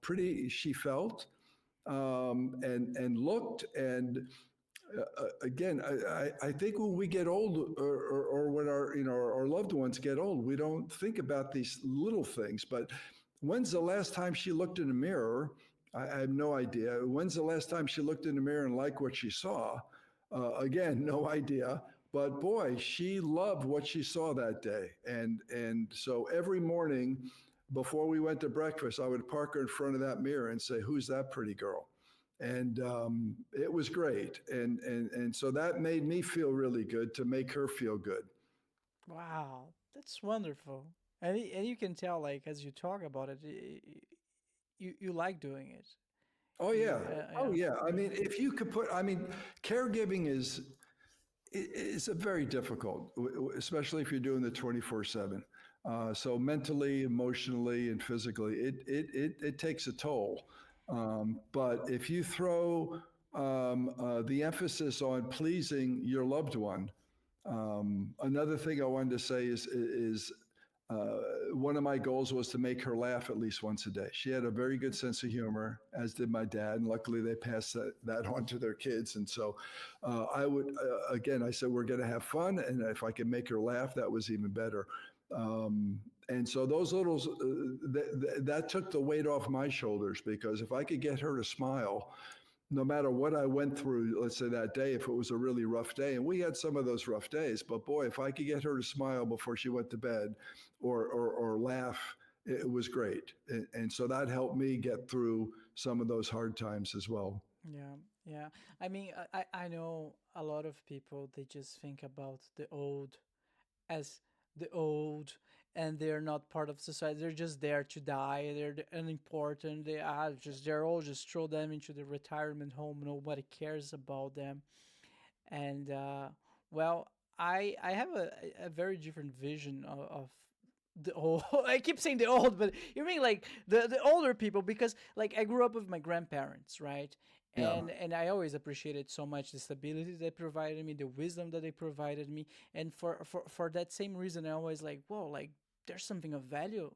pretty she felt, and looked. And again, I think when we get old, or when our loved ones get old, we don't think about these little things. But when's the last time she looked in a mirror? I have no idea. When's the last time she looked in the mirror and liked what she saw? Again, no idea. But boy, she loved what she saw that day. And so every morning before we went to breakfast, I would park her in front of that mirror and say, "Who's that pretty girl?" And it was great. And so that made me feel really good to make her feel good. Wow, that's wonderful. And you can tell, like, as you talk about it, you like doing it. Oh You, yeah. Oh yeah, yeah. I yeah. mean, if you could put, I mean, caregiving is a very difficult, especially if you're doing the 24/7. So mentally, emotionally, and physically, it takes a toll. But if you throw the emphasis on pleasing your loved one, another thing I wanted to say is one of my goals was to make her laugh at least once a day. She had a very good sense of humor, as did my dad, and luckily they passed that on to their kids. And so I would, again, I said, we're going to have fun, and if I could make her laugh, that was even better. And so those little, that took the weight off my shoulders, because if I could get her to smile, no matter what I went through, let's say that day, if it was a really rough day, and we had some of those rough days, but boy, if I could get her to smile before she went to bed, or laugh, it was great. And so that helped me get through some of those hard times as well. Yeah, yeah. I mean, I know a lot of people, they just think about the old as the old, and they're not part of society. They're just there to die. They're unimportant. They're all just throw them into the retirement home. Nobody cares about them. And well, I have a very different vision of the old. I keep saying the old, but you mean like the older people, because like I grew up with my grandparents, right? Yeah. And I always appreciated so much the stability they provided me, the wisdom that they provided me, and for that same reason, I always like, whoa, like there's something of value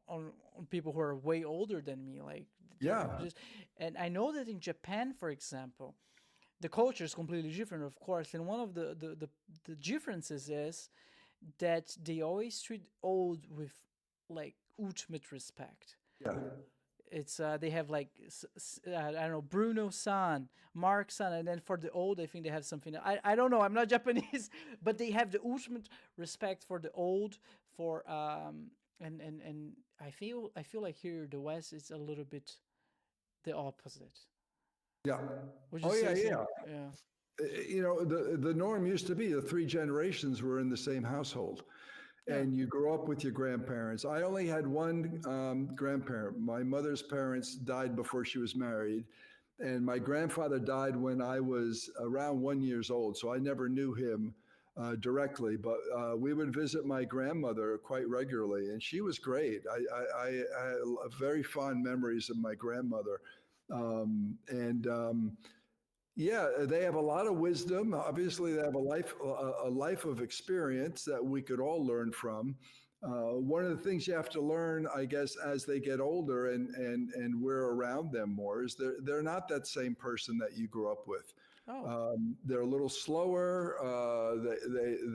on people who are way older than me, like they're Yeah. just. And I know that in Japan, for example, the culture is completely different, of course. And one of the differences is that they always treat old with like ultimate respect. Yeah. It's they have like I don't know, Bruno san, Mark san, and then for the old, I think they have something. I don't know. I'm not Japanese, but they have the ultimate respect for the old. For and I feel like here in the West it's a little bit the opposite. Yeah. Would you Oh say yeah. so? Yeah. Yeah. The norm used to be the three generations were in the same household, Yeah. and you grew up with your grandparents. I only had one grandparent. My mother's parents died before she was married, and my grandfather died when I was around 1 year old, so I never knew him directly. But we would visit my grandmother quite regularly, and she was great. I have very fond memories of my grandmother, and yeah, they have a lot of wisdom. Obviously, they have a life of experience that we could all learn from. One of the things you have to learn, I guess, as they get older and we're around them more, is they're not that same person that you grew up with. Oh. They're a little slower.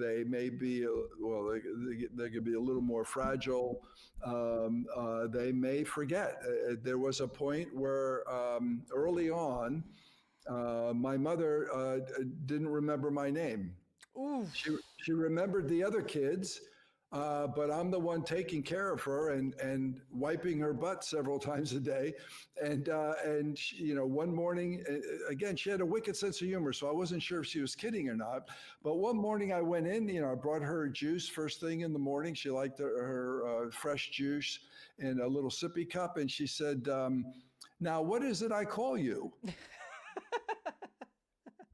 They may be well. They could be a little more fragile. They may forget. There was a point where early on, my mother didn't remember my name. Oof. She remembered the other kids, but I'm the one taking care of her and wiping her butt several times a day. And she, one morning, again, she had a wicked sense of humor, so I wasn't sure if she was kidding or not. But one morning I went in, I brought her juice first thing in the morning. She liked her fresh juice in a little sippy cup, and she said, "Now, what is it I call you?"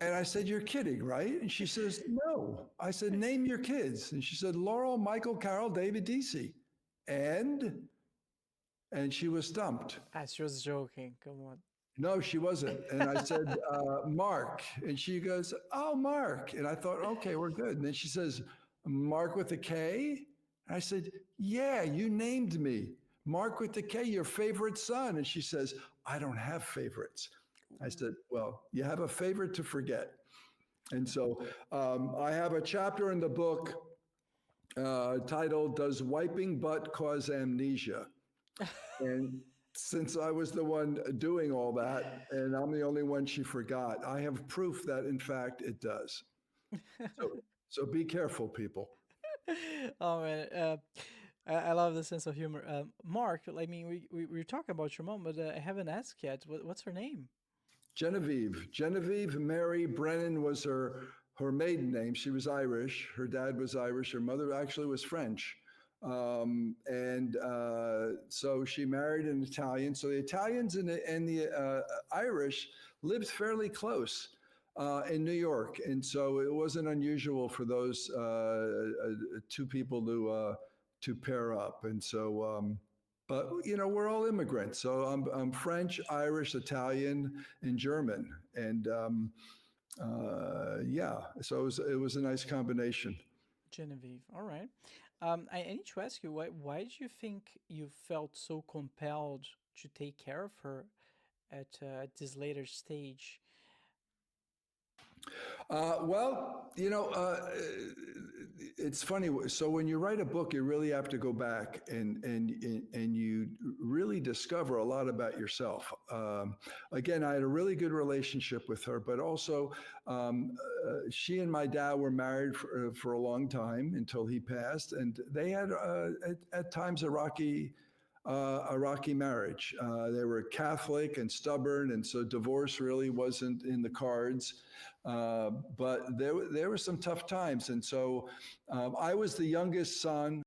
And I said, "You're kidding, right?" And she says, "No." I said, "Name your kids." And she said, "Laurel, Michael, Carol, David, DC." And she was stumped. She was joking. Come on. No, she wasn't. And I said, "Mark." And she goes, "Oh, Mark." And I thought, okay, we're good. And then she says, "Mark with a K?" And I said, "Yeah, you named me Mark with the K, your favorite son. And she says, I don't have favorites. I said, well, you have a favorite to forget. And so I have a chapter in the book titled, Does Wiping Butt Cause Amnesia? And since I was the one doing all that, and I'm the only one she forgot, I have proof that, in fact, it does. So be careful, people. Oh man, I love the sense of humor. Mark, I mean, we were talking about your mom, but I haven't asked yet. What's her name? Genevieve Mary Brennan was her maiden name. She was Irish. Her dad was Irish. Her mother actually was French. And so she married an Italian. So the Italians and the Irish lived fairly close in New York. And so it wasn't unusual for those two people to pair up. And so, but you know, we're all immigrants. So I'm French, Irish, Italian, and German. And yeah, so it was a nice combination. Genevieve. All right. I need to ask you, why did you think you felt so compelled to take care of her at this later stage? Well, you know, it's funny. So when you write a book, you really have to go back and you really discover a lot about yourself. Again, I had a really good relationship with her, but also she and my dad were married for a long time until he passed, and they had at times a rocky marriage. They were Catholic and stubborn, and so divorce really wasn't in the cards. But there were some tough times, and so I was the youngest son.